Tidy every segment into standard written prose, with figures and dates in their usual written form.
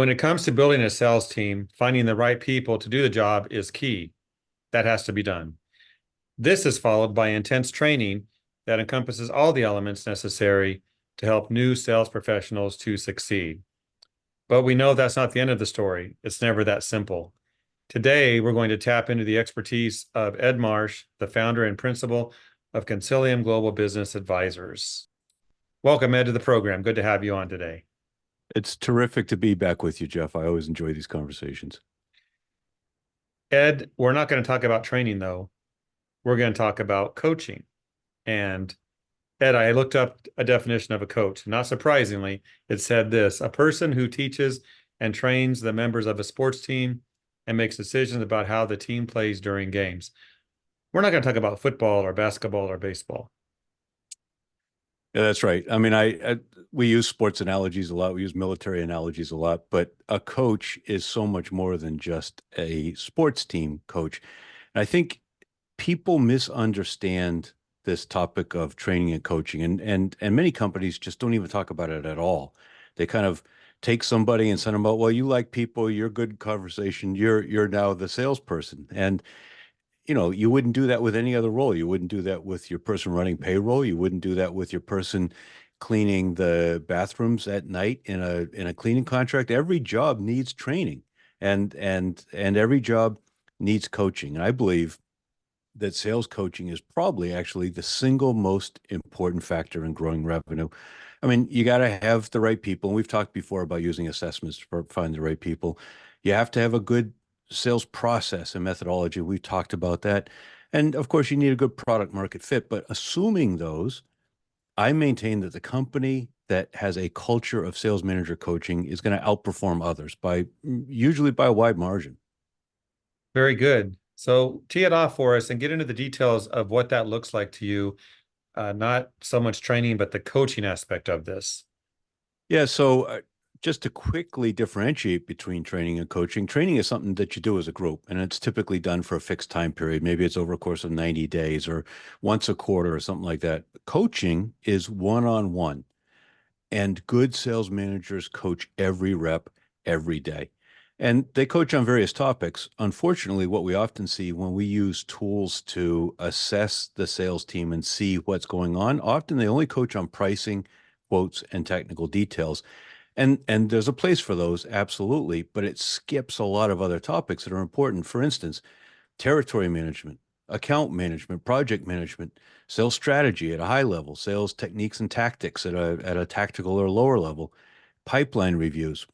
When it comes to building a sales team, finding the right people to do the job is key. That has to be done. This is followed by intense training that encompasses all the elements necessary to help new sales professionals to succeed. But we know that's not the end of the story. It's never that simple. Today, we're going to tap into the expertise of Ed Marsh, the founder and principal of Concilium Global Business Advisors. Welcome, Ed, to the program. Good to have you on today. It's terrific to be back with you, Jeff. I always enjoy these conversations. Ed, we're not going to talk about training, though. We're going to talk about coaching. And Ed, I looked up a definition of a coach. Not surprisingly, it said this: a person who teaches and trains the members of a sports team and makes decisions about how the team plays during games. We're not going to talk about football or basketball or baseball. Yeah, that's right. I mean, we use sports analogies a lot. We use military analogies a lot, but a coach is so much more than just a sports team coach. And I think people misunderstand this topic of training and coaching, and many companies just don't even talk about it at all. They kind of take somebody and send them out. Well, you like people, you're good conversation. You're now the salesperson, and you wouldn't do that with any other role. You wouldn't do that with your person running payroll. You wouldn't do that with your person cleaning the bathrooms at night in a cleaning contract. Every job needs training, and every job needs coaching. And I believe that sales coaching is probably actually the single most important factor in growing revenue. I mean, you got to have the right people. And we've talked before about using assessments to find the right people. You have to have a good sales process and methodology. We've talked about that. And of course, you need a good product market fit. But assuming those, I maintain that the company that has a culture of sales manager coaching is going to outperform others usually by a wide margin. Very good. So tee it off for us and get into the details of what that looks like to you. Not so much training, but the coaching aspect of this. Yeah. So just to quickly differentiate between training and coaching, training is something that you do as a group, and it's typically done for a fixed time period. Maybe it's over a course of 90 days or once a quarter or something like that. Coaching is one-on-one, and good sales managers coach every rep every day. And they coach on various topics. Unfortunately, what we often see when we use tools to assess the sales team and see what's going on, often they only coach on pricing, quotes, and technical details. And there's a place for those, absolutely, but it skips a lot of other topics that are important. For instance, territory management, account management, project management, sales strategy at a high level, sales techniques and tactics at a tactical or lower level, pipeline reviews,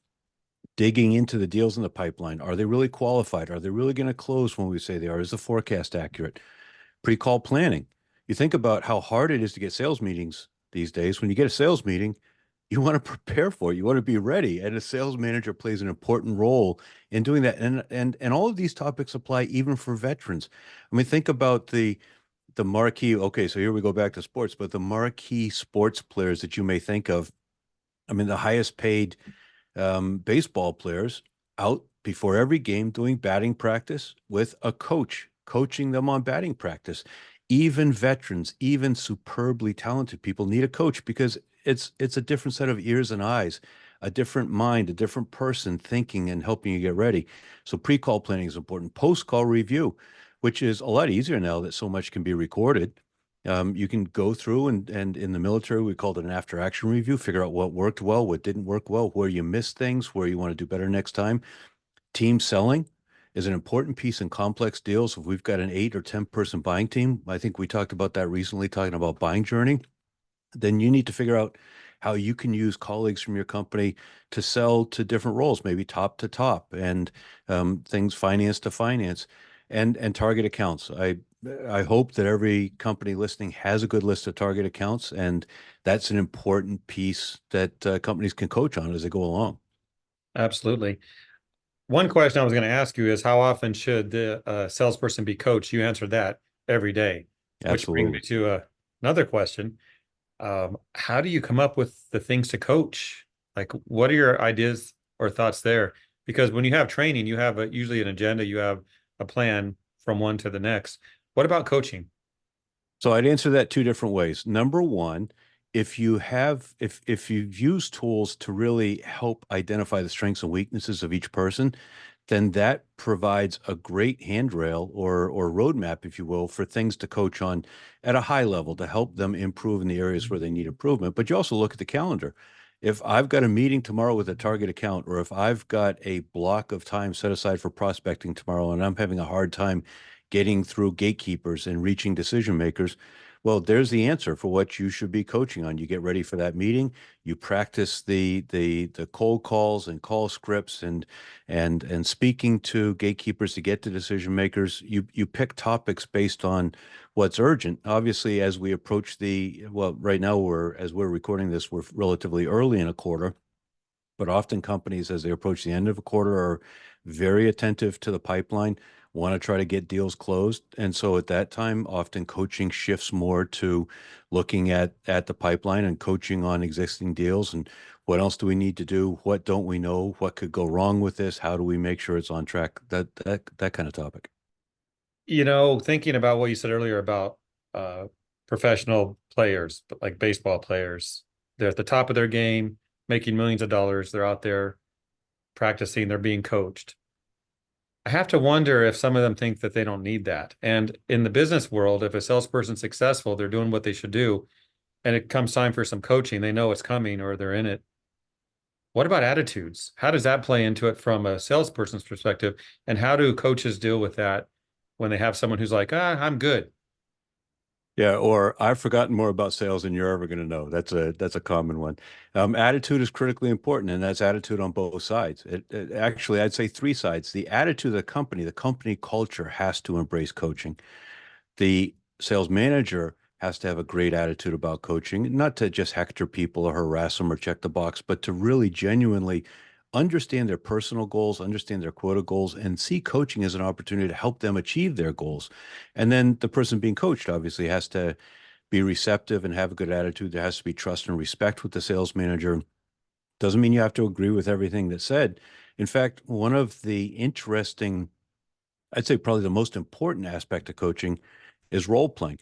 digging into the deals in the pipeline. Are they really qualified? Are they really going to close when we say they are? Is the forecast accurate? Pre-call planning. You think about how hard it is to get sales meetings these days. When you get a sales meeting, you want to prepare for it. You want to be ready. And a sales manager plays an important role in doing that. And all of these topics apply even for veterans. I mean, think about the marquee. Okay, so here we go back to sports, but the marquee sports players that you may think of. I mean, the highest paid baseball players out before every game doing batting practice with a coach, coaching them on batting practice. Even veterans, even superbly talented people need a coach because it's a different set of ears and eyes, a different mind, a different person thinking and helping you get ready. So pre-call planning is important. Post-call review, which is a lot easier now that so much can be recorded. You can go through and in the military, we called it an after action review, figure out what worked well, what didn't work well, where you missed things, where you want to do better next time. Team selling is an important piece in complex deals. If we've got an 8 or 10 person buying team, I think we talked about that recently, talking about buying journey, then you need to figure out how you can use colleagues from your company to sell to different roles, maybe top to top and things finance to finance and target accounts. I hope that every company listening has a good list of target accounts, and that's an important piece that companies can coach on as they go along. Absolutely. One question I was going to ask you is how often should the salesperson be coached? You answered that every day, which brings me Absolutely. to another question. How do you come up with the things to coach? Like, what are your ideas or thoughts there? Because when you have training, you have usually an agenda, you have a plan from one to the next. What about coaching? So I'd answer that two different ways. Number one if you've used tools to really help identify the strengths and weaknesses of each person, then that provides a great handrail or roadmap, if you will, for things to coach on at a high level to help them improve in the areas where they need improvement. But you also look at the calendar. If I've got a meeting tomorrow with a target account, or if I've got a block of time set aside for prospecting tomorrow and I'm having a hard time getting through gatekeepers and reaching decision makers, well, there's the answer for what you should be coaching on. You get ready for that meeting, you practice the cold calls and call scripts and speaking to gatekeepers to get to decision makers. You pick topics based on what's urgent. Obviously, as we approach right now as we're recording this, we're relatively early in a quarter, but often companies, as they approach the end of a quarter, are very attentive to the pipeline, want to try to get deals closed. And so at that time, often coaching shifts more to looking at the pipeline and coaching on existing deals and what else do we need to do? What don't we know? What could go wrong with this? How do we make sure it's on track? That kind of topic. Thinking about what you said earlier about uh, professional players, like baseball players, they're at the top of their game, making millions of dollars. They're out there practicing, they're being coached. I have to wonder if some of them think that they don't need that. And in the business world, if a salesperson's successful, they're doing what they should do, and it comes time for some coaching, they know it's coming or they're in it. What about attitudes? How does that play into it from a salesperson's perspective? And how do coaches deal with that when they have someone who's like, I'm good? Yeah, or I've forgotten more about sales than you're ever going to know. That's a common one. Attitude is critically important, and that's attitude on both sides. Actually, I'd say three sides. The attitude of the company culture has to embrace coaching. The sales manager has to have a great attitude about coaching, not to just hector people or harass them or check the box, but to really genuinely understand their personal goals, understand their quota goals, and see coaching as an opportunity to help them achieve their goals. And then the person being coached obviously has to be receptive and have a good attitude. There has to be trust and respect with the sales manager. Doesn't mean you have to agree with everything that's said. In fact, one of the interesting, I'd say probably the most important aspect of coaching is role playing.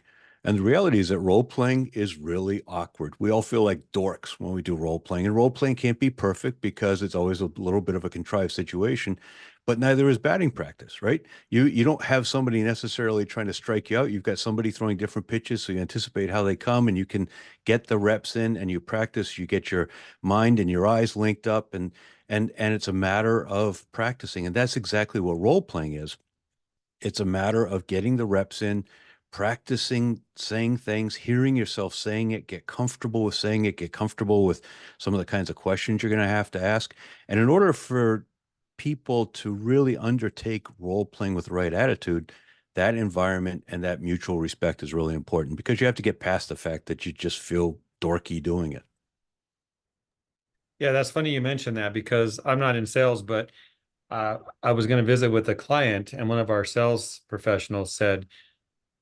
And the reality is that role playing is really awkward. We all feel like dorks when we do role playing, and role playing can't be perfect because it's always a little bit of a contrived situation, but neither is batting practice, right? You don't have somebody necessarily trying to strike you out. You've got somebody throwing different pitches, so you anticipate how they come and you can get the reps in and you practice, you get your mind and your eyes linked up and it's a matter of practicing. And that's exactly what role playing is. It's a matter of getting the reps in, practicing saying things, hearing yourself saying it, get comfortable with saying it, get comfortable with some of the kinds of questions you're going to ask. And in order for people to really undertake role playing with the right attitude, that environment and that mutual respect is really important because you have to get past the fact that you just feel dorky doing it. Yeah, that's funny you mentioned that because I'm not in sales, but I was going to visit with a client, and one of our sales professionals said,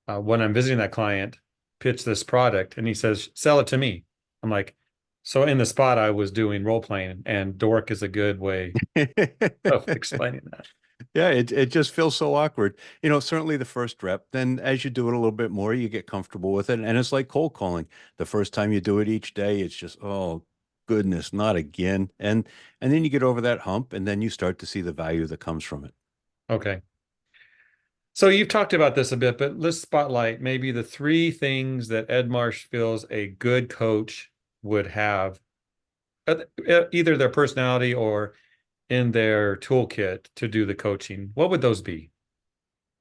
when I'm visiting that client, pitch this product, and he says, sell it to me. I'm like, so in the spot, I was doing role playing, and dork is a good way of explaining that. Yeah, it just feels so awkward. Certainly the first rep, then as you do it a little bit more, you get comfortable with it. And it's like cold calling. The first time you do it each day, it's just, oh goodness, not again. And then you get over that hump and then you start to see the value that comes from it. Okay. So you've talked about this a bit, but let's spotlight maybe the three things that Ed Marsh feels a good coach would have, either their personality or in their toolkit to do the coaching. What would those be?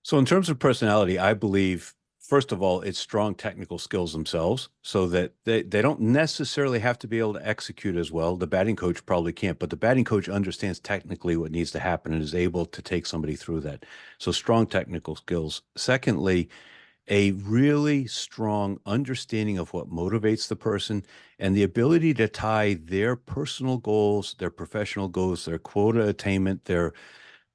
So in terms of personality, I believe first of all, it's strong technical skills themselves so that they don't necessarily have to be able to execute as well. The batting coach probably can't, but the batting coach understands technically what needs to happen and is able to take somebody through that. So strong technical skills. Secondly, a really strong understanding of what motivates the person and the ability to tie their personal goals, their professional goals, their quota attainment, their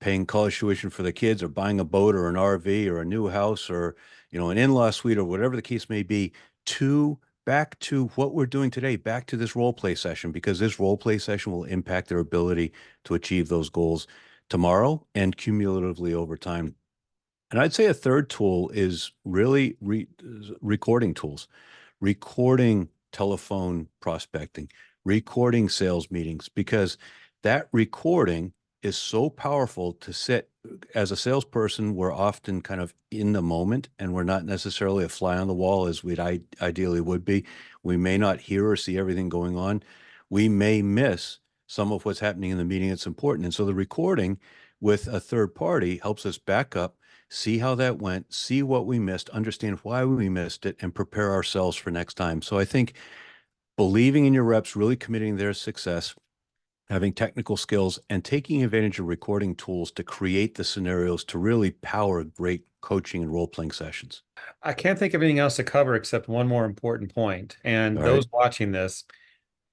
paying college tuition for the kids or buying a boat or an RV or a new house or, an in-law suite or whatever the case may be, to back to what we're doing today, back to this role play session, because this role play session will impact their ability to achieve those goals tomorrow and cumulatively over time. And I'd say a third tool is really recording tools, recording telephone prospecting, recording sales meetings, because that recording is so powerful to sit as a salesperson. We're often kind of in the moment and we're not necessarily a fly on the wall as we'd ideally would be. We may not hear or see everything going on. We may miss some of what's happening in the meeting that's important. And so the recording with a third party helps us back up, see how that went, see what we missed, understand why we missed it, and prepare ourselves for next time. So I think believing in your reps, really committing to their success, having technical skills, and taking advantage of recording tools to create the scenarios to really power great coaching and role-playing sessions. I can't think of anything else to cover except one more important point. And All right. those watching this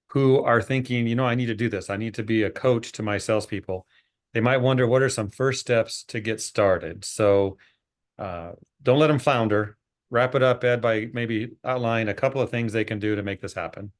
who are thinking, I need to do this. I need to be a coach to my salespeople. They might wonder what are some first steps to get started. So don't let them flounder. Wrap it up, Ed, by maybe outline a couple of things they can do to make this happen.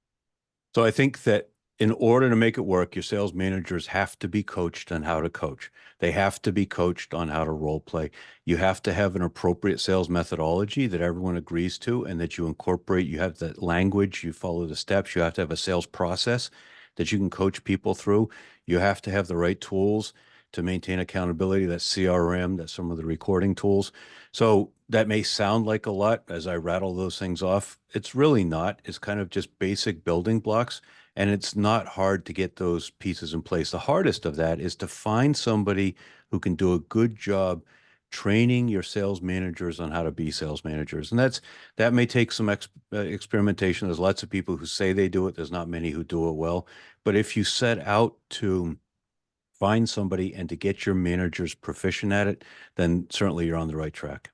So I think that in order to make it work, your sales managers have to be coached on how to coach. They have to be coached on how to role play. You have to have an appropriate sales methodology that everyone agrees to and that you incorporate. You have the language, you follow the steps. You have to have a sales process that you can coach people through. You have to have the right tools to maintain accountability. That's CRM, that's some of the recording tools. So that may sound like a lot as I rattle those things off. It's really not. It's kind of just basic building blocks. And it's not hard to get those pieces in place. The hardest of that is to find somebody who can do a good job training your sales managers on how to be sales managers. And that may take some experimentation. There's lots of people who say they do it. There's not many who do it well. But if you set out to find somebody and to get your managers proficient at it, then certainly you're on the right track.